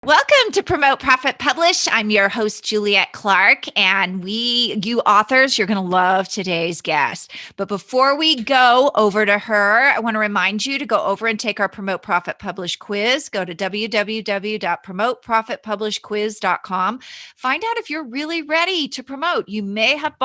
Welcome to Promote, Profit, Publish. I'm your host, Juliet Clark, and you authors, you're going to love today's guest. But before we go over to her, I want to remind you to go over and take our Promote, Profit, Publish quiz. Go to www.promoteprofitpublishquiz.com. Find out if you're really ready to promote. You may have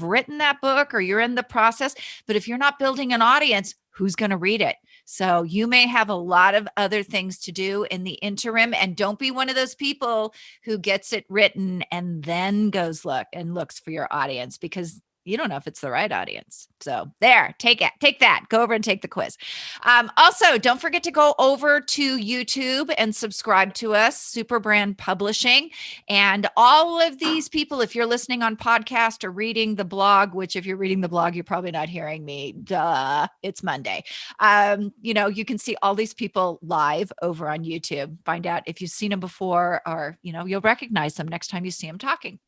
written that book, or you're in the process, but if you're not building an audience, who's going to read it? So you may have a lot of other things to do in the interim, and don't be one of those people who gets it written and then looks for your audience, because you don't know if it's the right audience. So there, take that, go over and take the quiz. Also, don't forget to go over to YouTube and subscribe to us, Superbrand Publishing. And all of these people, if you're listening on podcast or reading the blog, which if you're reading the blog, you're probably not hearing me. Duh, it's Monday. You can see all these people live over on YouTube. Find out if you've seen them before, or, you'll recognize them next time you see them talking.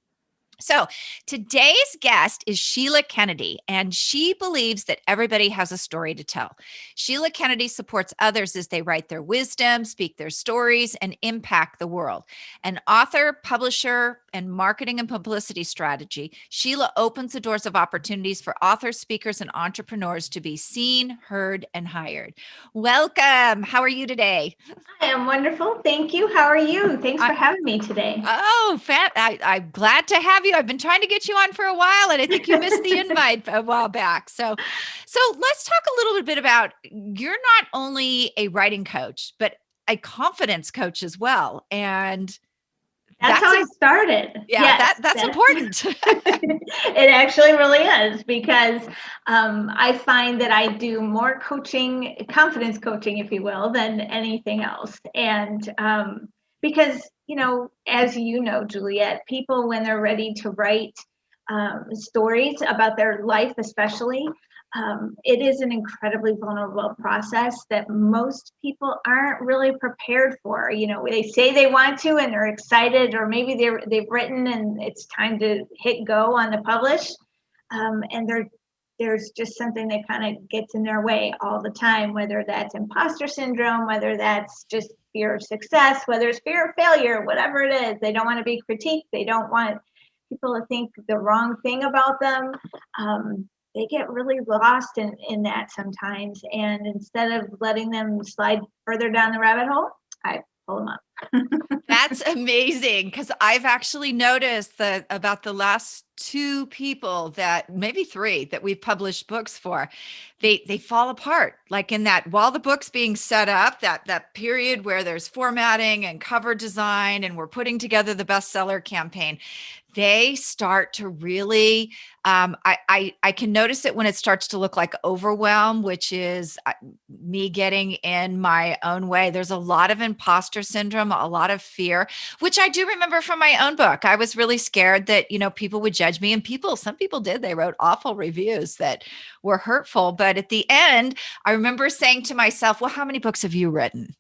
So today's guest is Sheila Kennedy, and she believes that everybody has a story to tell. Sheila Kennedy supports others as they write their wisdom, speak their stories, and impact the world. An author, publisher, and marketing and publicity strategy, Sheila opens the doors of opportunities for authors, speakers, and entrepreneurs to be seen, heard, and hired. Welcome. How are you today? I am wonderful. Thank you. How are you? Thanks for having me today. Oh, I'm glad to have you. I've been trying to get you on for a while, and I think you missed the invite a while back. So let's talk a little bit about, you're not only a writing coach, but a confidence coach as well. And that's how I started. Yeah, yes, that's important. It actually really is, because I find that I do more coaching, confidence coaching, if you will, than anything else. And because, as you know, Juliet, people, when they're ready to write stories about their life, especially, it is an incredibly vulnerable process that most people aren't really prepared for. They say they want to, and they're excited, or maybe they've written and it's time to hit go on the publish, and there's just something that kind of gets in their way all the time, whether that's imposter syndrome, whether that's just fear of success, whether it's fear of failure, whatever it is. They don't want to be critiqued. They don't want people to think the wrong thing about them. They get really lost in that sometimes. And instead of letting them slide further down the rabbit hole, I pull them up. That's amazing, because I've actually noticed that about the last two people, that maybe three, that we've published books for, they fall apart. Like in that, while the book's being set up, that period where there's formatting and cover design and we're putting together the bestseller campaign, they start to really, I can notice it when it starts to look like overwhelm, which is me getting in my own way. There's a lot of imposter syndrome, a lot of fear, which I do remember from my own book. I was really scared that, people would judge me, and some people did. They wrote awful reviews that were hurtful. But at the end, I remember saying to myself, well, how many books have you written?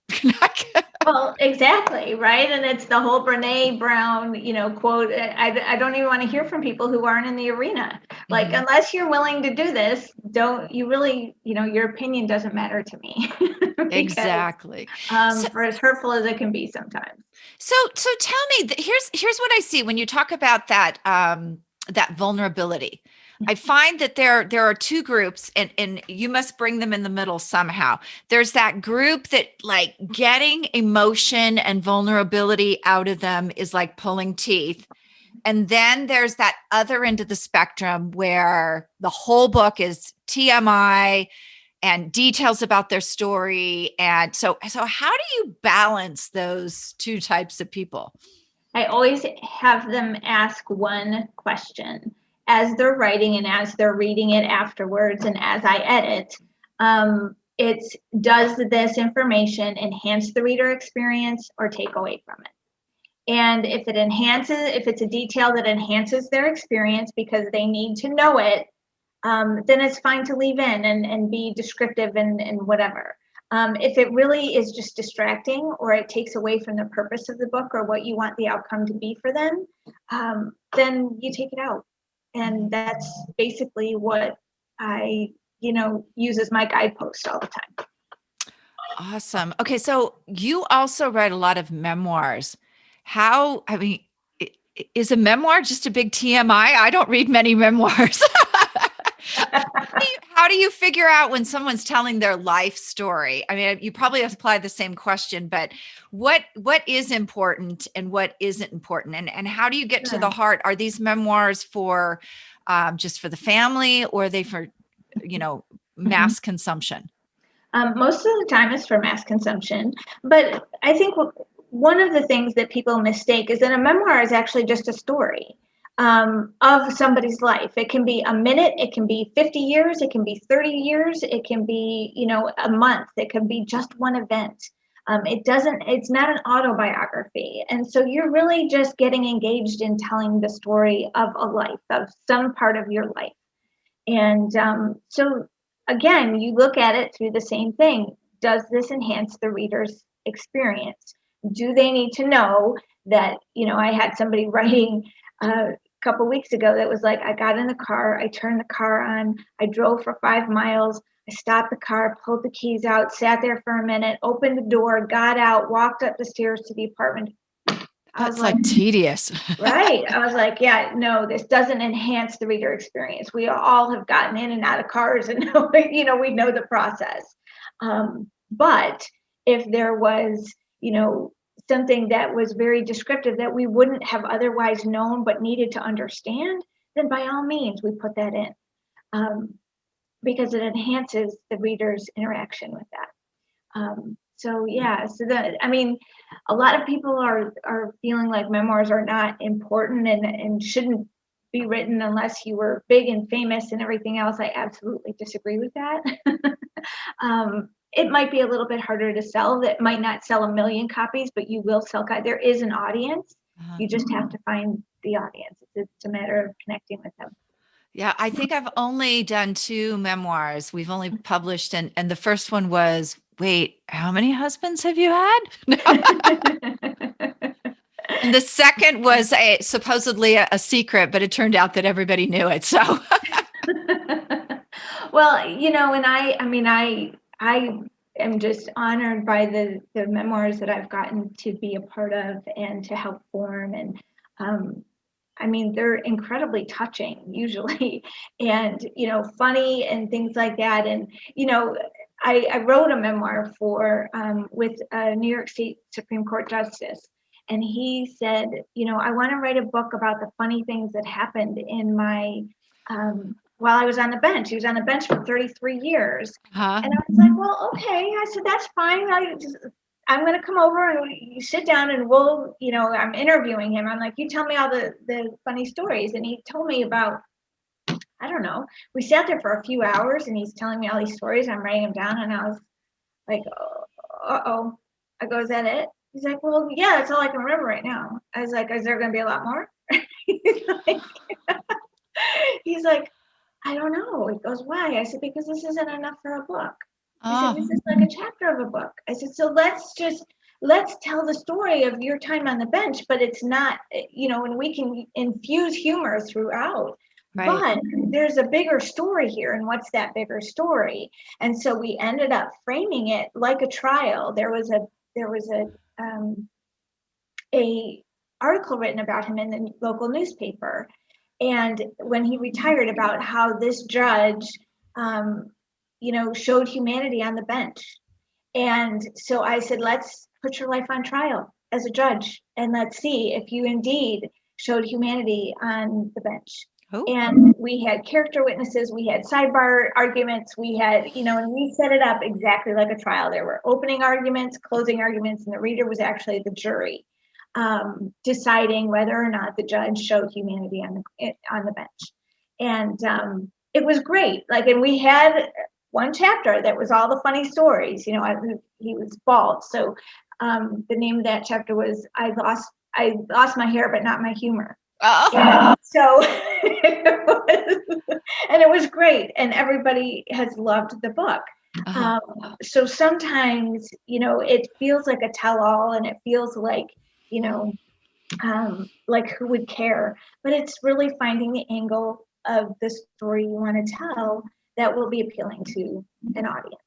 Well, exactly, right? And it's the whole Brene Brown, quote. I don't even want to hear from people who aren't in the arena. Like, mm-hmm. Unless you're willing to do this, don't you really, your opinion doesn't matter to me. Because, exactly. For as hurtful as it can be sometimes. So tell me, here's what I see when you talk about that, that vulnerability. I find that there are two groups, and you must bring them in the middle somehow. There's that group that, like, getting emotion and vulnerability out of them is like pulling teeth. And then there's that other end of the spectrum where the whole book is TMI and details about their story. And so how do you balance those two types of people? I always have them ask one question as they're writing and as they're reading it afterwards and as I edit. It's, does this information enhance the reader experience or take away from it? And if it's a detail that enhances their experience because they need to know it, then it's fine to leave in and be descriptive and whatever. If it really is just distracting, or it takes away from the purpose of the book or what you want the outcome to be for them, then you take it out. And that's basically what I, use as my guidepost all the time. Awesome. Okay, so you also write a lot of memoirs. I mean, is a memoir just a big TMI? I don't read many memoirs. How do you figure out when someone's telling their life story? I mean, you probably apply the same question, but what is important and what isn't important, and how do you get to the heart? Are these memoirs for just for the family, or are they for mass consumption? Most of the time it's for mass consumption, but I think one of the things that people mistake is that a memoir is actually just a story of somebody's life. It can be a minute, it can be 50 years, it can be 30 years, it can be, a month, it can be just one event. It's not an autobiography. And so you're really just getting engaged in telling the story of a life, of some part of your life. And so again, you look at it through the same thing. Does this enhance the reader's experience? Do they need to know that, I had somebody writing a couple weeks ago that was like, I got in the car, I turned the car on, I drove for 5 miles, I stopped the car, pulled the keys out, sat there for a minute, opened the door, got out, walked up the stairs to the apartment. That's like tedious. Right. I was like, yeah, no, this doesn't enhance the reader experience. We all have gotten in and out of cars and, we know the process. But if there was, something that was very descriptive that we wouldn't have otherwise known but needed to understand, then by all means, we put that in because it enhances the reader's interaction with that. So a lot of people are feeling like memoirs are not important and shouldn't be written unless you were big and famous and everything else. I absolutely disagree with that. It might be a little bit harder to sell. That might not sell 1 million copies, but you will sell. There is an audience. You just have to find the audience. It's a matter of connecting with them. Yeah, I think I've only done 2 memoirs. We've only published, and the first one was, wait, how many husbands have you had? And the second was supposedly a secret, but it turned out that everybody knew it. So, well, and I am just honored by the memoirs that I've gotten to be a part of and to help form. And they're incredibly touching usually, and funny and things like that. And I wrote a memoir with a New York State Supreme Court justice, and he said, I want to write a book about the funny things that happened in my while I was on the bench. He was on the bench for 33 years. And I was like, well, okay. I said, that's fine. I'm going to come over and you sit down and we'll, I'm interviewing him. I'm like, you tell me all the funny stories. And he told me about, I don't know, we sat there for a few hours and he's telling me all these stories. I'm writing them down and I was like, uh-oh. I go, is that it? He's like, well, yeah, that's all I can remember right now. I was like, is there going to be a lot more? He's like, I don't know. He goes, why? I said, because this isn't enough for a book. I said, this is like a chapter of a book. I said, so let's tell the story of your time on the bench, but it's not, and we can infuse humor throughout. Right. But there's a bigger story here. And what's that bigger story? And so we ended up framing it like a trial. There was a article written about him in the local newspaper. And when he retired, about how this judge, showed humanity on the bench. And so I said, let's put your life on trial as a judge, and let's see if you indeed showed humanity on the bench. Oh. And we had character witnesses, we had sidebar arguments, we had, and we set it up exactly like a trial. There were opening arguments, closing arguments, and the reader was actually the jury. Deciding whether or not the judge showed humanity on the bench. And it was great. And we had one chapter that was all the funny stories. He was bald. So the name of that chapter was I lost my hair, but not my humor. Oh. And so it was great. And everybody has loved the book. Uh-huh. So sometimes, it feels like a tell-all, and it feels like, like who would care? But it's really finding the angle of the story you want to tell that will be appealing to an audience.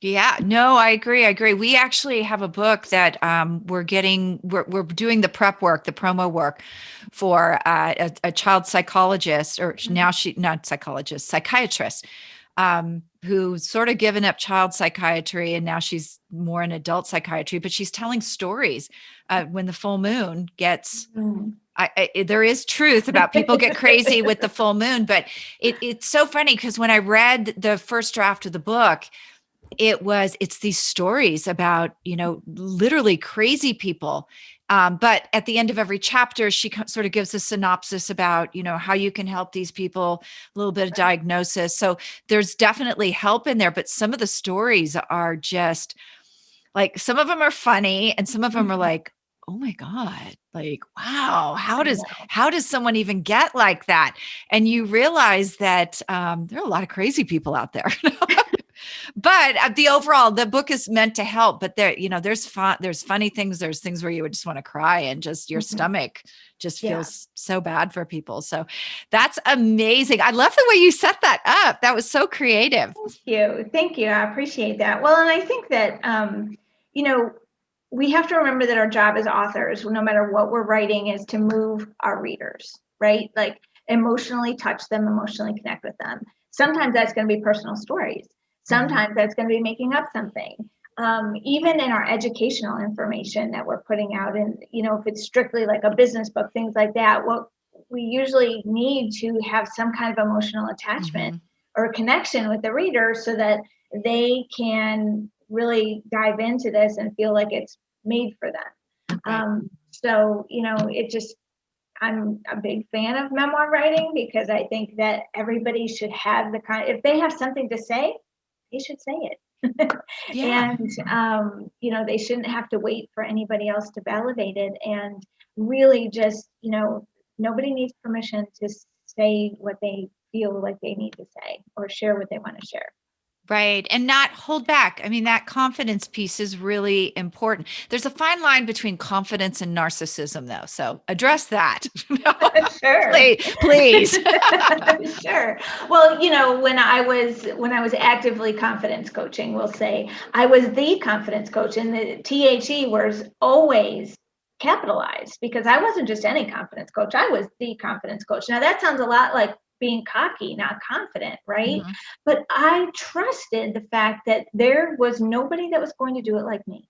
Yeah, no, I agree. I agree. We actually have a book that we're doing the prep work, the promo work for a child psychologist, or now she, not psychologist, psychiatrist, who's sort of given up child psychiatry and now she's more in adult psychiatry, but she's telling stories when the full moon gets. Mm. There is truth about people get crazy with the full moon, but it's so funny because when I read the first draft of the book, it's these stories about, literally crazy people. But at the end of every chapter, she sort of gives a synopsis about, how you can help these people, a little bit of diagnosis. So there's definitely help in there, but some of the stories are just like, some of them are funny and some of them are like, oh my God, like, wow, how does someone even get like that? And you realize that there are a lot of crazy people out there. But the book is meant to help, but there's funny things, there's things where you would just want to cry and just your stomach just Yeah. feels so bad for people. So that's amazing. I love the way you set that up. That was so creative. Thank you. I appreciate that. Well, and I think that, we have to remember that our job as authors, no matter what we're writing, is to move our readers, right? Like emotionally touch them, emotionally connect with them. Sometimes that's going to be personal stories. Sometimes that's going to be making up something. Even in our educational information that we're putting out, and if it's strictly like a business book, things like that, what we usually need to have some kind of emotional attachment or connection with the reader so that they can really dive into this and feel like it's made for them. Right. So, I'm a big fan of memoir writing because I think that everybody should have if they have something to say, they should say it. Yeah. And, they shouldn't have to wait for anybody else to validate it. And really just, nobody needs permission to say what they feel like they need to say or share what they want to share. Right. And not hold back. I mean, that confidence piece is really important. There's a fine line between confidence and narcissism, though. So address that. Sure. Please. Sure. Well, when I was actively confidence coaching, we'll say I was the confidence coach, and the THE was always capitalized because I wasn't just any confidence coach. I was the confidence coach. Now that sounds a lot like being cocky, not confident, right? But I trusted the fact that there was nobody that was going to do it like me.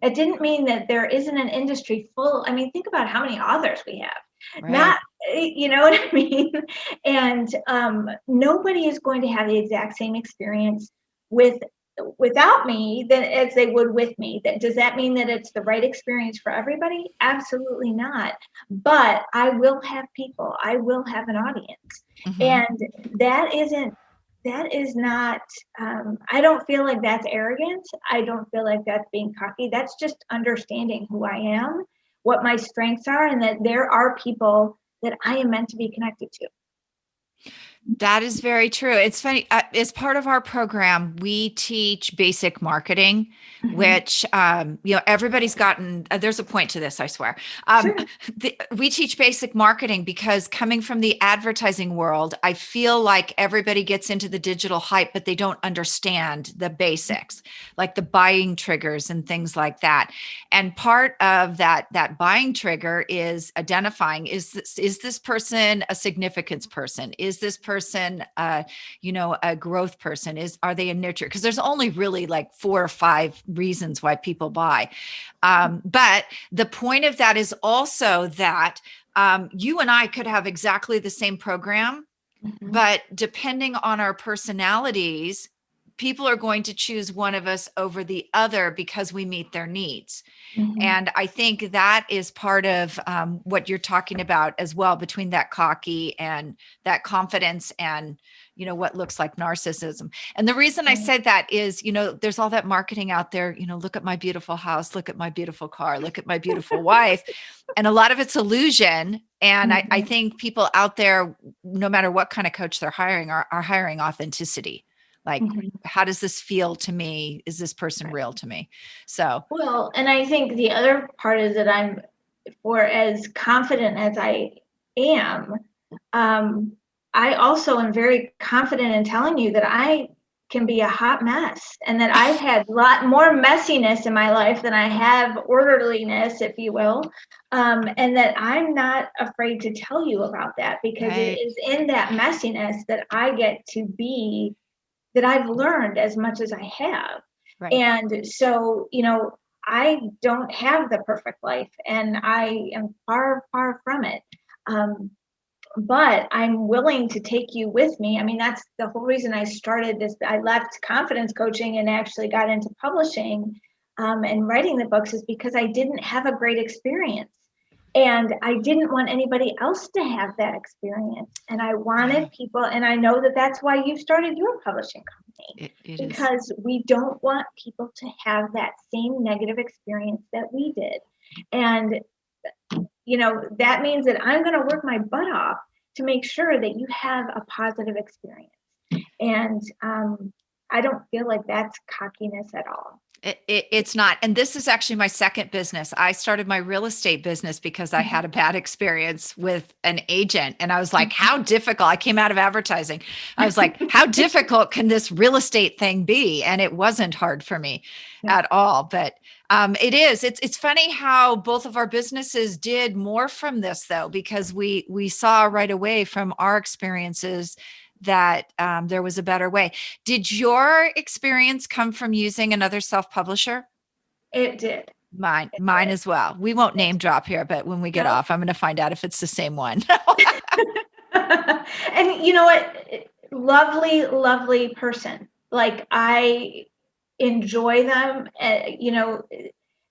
It didn't mean that there isn't an industry full. I mean, think about how many authors we have. Right. Not, you know what I mean? And nobody is going to have the exact same experience without me than as they would with me. Does that mean that it's the right experience for everybody? Absolutely not. But I will have people. I will have an audience. And that is not, I don't feel like that's arrogant. I don't feel like that's being cocky. That's just understanding who I am, what my strengths are, and that there are people that I am meant to be connected to. That is very true. It's funny. As part of our program, we teach basic marketing, which, everybody's gotten, there's a point to this, I swear. Sure. We teach basic marketing because coming from the advertising world, I feel like everybody gets into the digital hype, but they don't understand the basics, like the buying triggers and things like that. And part of that buying trigger is identifying, is this person a significance person? Is this person a growth person? Are they a nurture? Because there's only really like 4 or 5 reasons why people buy. But the point of that is also that you and I could have exactly the same program, but depending on our personalities, people are going to choose one of us over the other because we meet their needs. And I think that is part of what you're talking about as well, between that cocky and that confidence and, what looks like narcissism. And the reason I said that is, there's all that marketing out there, look at my beautiful house, look at my beautiful car, look at my beautiful wife. And a lot of it's illusion. And I think people out there, no matter what kind of coach they're hiring, are hiring authenticity. Like, how does this feel to me? Is this person real to me? So, well, and I think the other part is that I'm, for as confident as I am, I also am very confident in telling you that I can be a hot mess, and that I've had a lot more messiness in my life than I have orderliness, if you will. And that I'm not afraid to tell you about that, because it is in that messiness that I get to be, that I've learned as much as I have. Right. And so, I don't have the perfect life, and I am far, far from it. But I'm willing to take you with me. I mean, that's the whole reason I started this. I left confidence coaching and actually got into publishing and writing the books, is because I didn't have a great experience. And I didn't want anybody else to have that experience. And I wanted people, and I know that that's why you started your publishing company, because we don't want people to have that same negative experience that we did. And that means that I'm going to work my butt off to make sure that you have a positive experience. And I don't feel like that's cockiness at all. It's not. And this is actually my second business. I started my real estate business because I had a bad experience with an agent. And I was like, how difficult? I came out of advertising. I was like, how difficult can this real estate thing be? And it wasn't hard for me at all. But it is. It's funny how both of our businesses did more from this, though, because we saw right away from our experiences that there was a better way. Did your experience come from using another self-publisher? It did. Mine as well. We won't name drop here, but when we get off, I'm going to find out if it's the same one. And you know what? Lovely, lovely person. Like, I enjoy them, and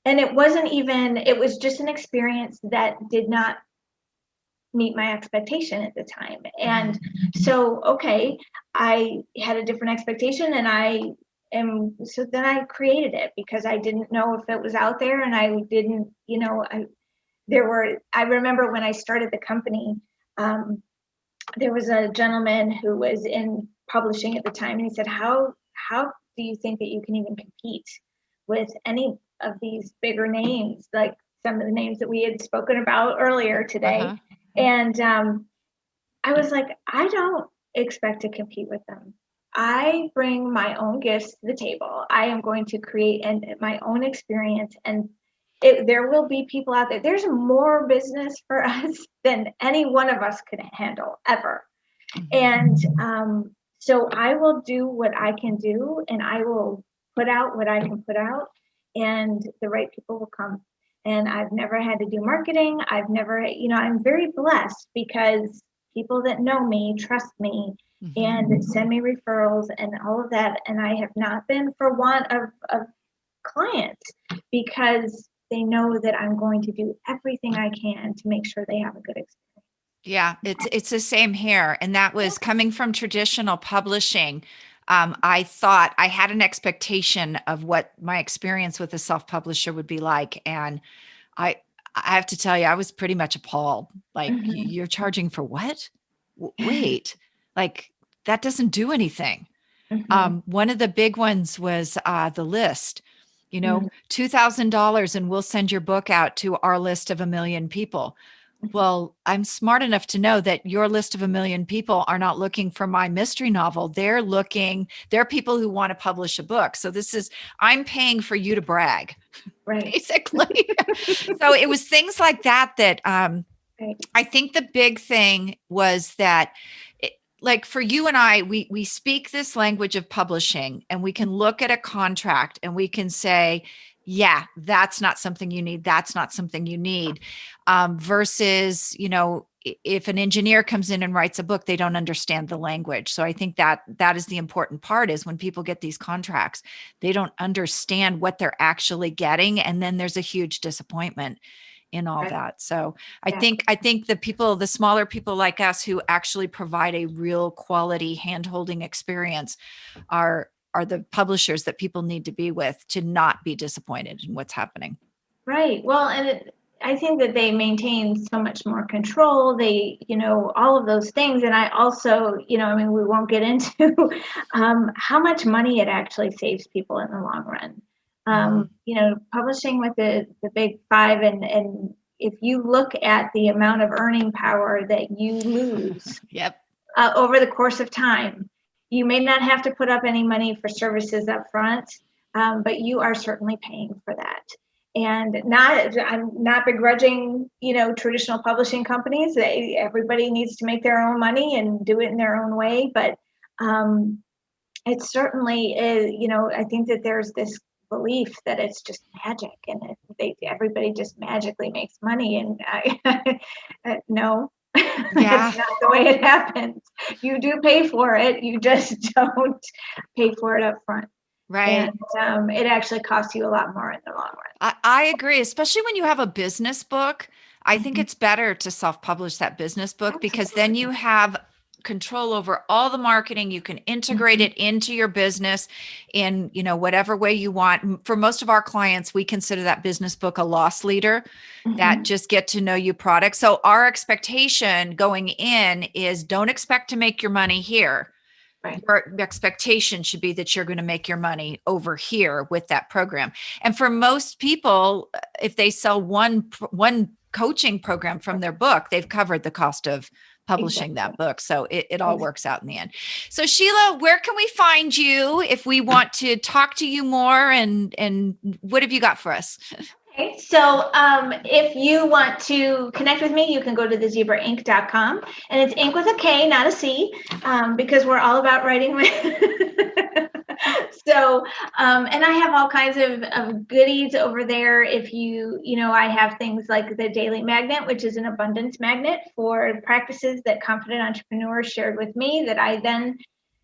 it was just an experience that did not meet my expectation at the time. And so, okay, I had a different expectation, and so then I created it, because I didn't know if it was out there, and I didn't, I remember when I started the company, there was a gentleman who was in publishing at the time, and he said, how do you think that you can even compete with any of these bigger names, like some of the names that we had spoken about earlier today? And I was like, I don't expect to compete with them. I bring my own gifts to the table. I am going to create my own experience, and there will be people out there. There's more business for us than any one of us could handle ever. And so I will do what I can do, and I will put out what I can put out, and the right people will come. And I've never had to do marketing. I've never, I'm very blessed, because people that know me trust me and send me referrals and all of that. And I have not been for want of clients, because they know that I'm going to do everything I can to make sure they have a good experience. Yeah, it's the same here. And that was coming from traditional publishing. I thought I had an expectation of what my experience with a self-publisher would be like. And I have to tell you, I was pretty much appalled. Like, you're charging for what? Wait, like, that doesn't do anything. One of the big ones was the list, $2,000 and we'll send your book out to our list of 1 million people. Well, I'm smart enough to know that your list of 1 million people are not looking for my mystery novel. They're people who want to publish a book. So I'm paying for you to brag, right? Basically. So it was things like that I think the big thing was that, like, for you and I, we speak this language of publishing, and we can look at a contract and we can say, yeah, that's not something you need. That's not something you need. Versus, if an engineer comes in and writes a book, they don't understand the language. So I think that is the important part, is when people get these contracts, they don't understand what they're actually getting. And then there's a huge disappointment in all that. So I think the smaller people like us who actually provide a real quality hand-holding experience are the publishers that people need to be with to not be disappointed in what's happening. Right. Well, and I think that they maintain so much more control. They, all of those things. And I also, we won't get into how much money it actually saves people in the long run. Publishing with the big five, and if you look at the amount of earning power that you lose over the course of time, You may not have to put up any money for services up front, but you are certainly paying for that. And I'm not begrudging, traditional publishing companies. Everybody needs to make their own money and do it in their own way. But it certainly is, I think that there's this belief that it's just magic and everybody just magically makes money. And no, Yeah. it's not the way it happens. You do pay for it. You just don't pay for it up front. Right. And it actually costs you a lot more in the long run. I agree, especially when you have a business book. I think Mhm. it's better to self-publish that business book because then Absolutely. you have control over all the marketing. You can integrate Mhm. it into your business in, whatever way you want. For most of our clients, we consider that business book a loss leader that Mhm. just get to know you product. So our expectation going in is don't expect to make your money here. Right. Your expectation should be that you're going to make your money over here with that program. And for most people, if they sell one coaching program from their book, they've covered the cost of publishing Exactly. that book. So it all Exactly. works out in the end. So Sheila, where can we find you if we want to talk to you more, and what have you got for us? Okay, so if you want to connect with me, you can go to thezebrainc.com, and it's ink with a K, not a C, because we're all about writing. So, and I have all kinds of goodies over there. If I have things like the Daily Magnet, which is an abundance magnet for practices that confident entrepreneurs shared with me that I then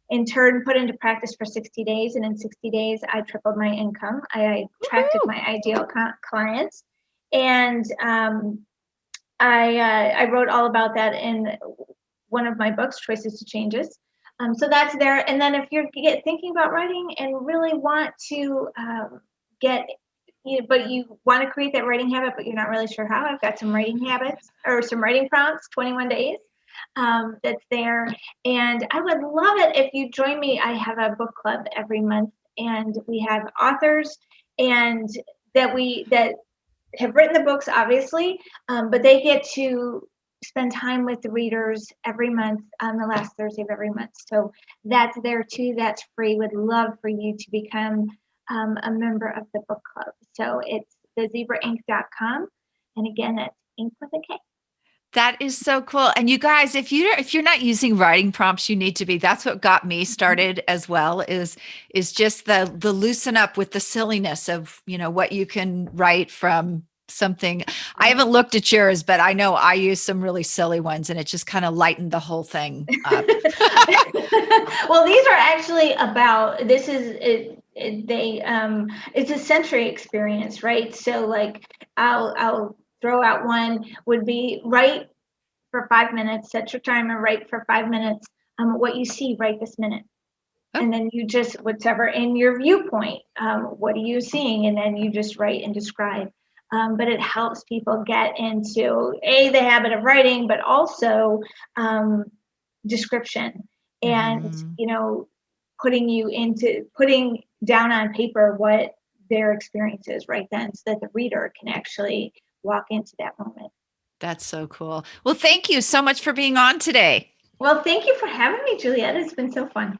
in turn put into practice for 60 days. And in 60 days, I tripled my income. I attracted Woohoo! my ideal clients. And I wrote all about that in one of my books, Choices to Changes. So that's there. And then if you're thinking about writing and really want to get, but you want to create that writing habit, but you're not really sure how, I've got some writing habits or some writing prompts, 21 days. That's there. And I would love it if you join me. I have a book club every month, and we have authors and that have written the books, obviously, but they get to spend time with the readers every month on the last Thursday of every month. So that's there too. That's free. Would love for you to become a member of the book club. So it's thezebrainc.com. And again, that's ink with a K. That is so cool. And you guys, if you're not using writing prompts, you need to be. That's what got me started as well, is just the loosen up with the silliness of, what you can write from something. I Right. haven't looked at yours, but I know I use some really silly ones and it just kind of lightened the whole thing up. Well, these are actually about this is it's a sensory experience, right? So like I'll throw out one would be write for 5 minutes, set your timer, write for 5 minutes, what you see right this minute. Oh, And then you just whatever in your viewpoint, what are you seeing? And then you just write and describe. But it helps people get into the habit of writing, but also description and mhm. putting down on paper what their experience is right then so that the reader can actually walk into that moment. That's so cool. Well, thank you so much for being on today. Well, thank you for having me, Juliet. It's been so fun.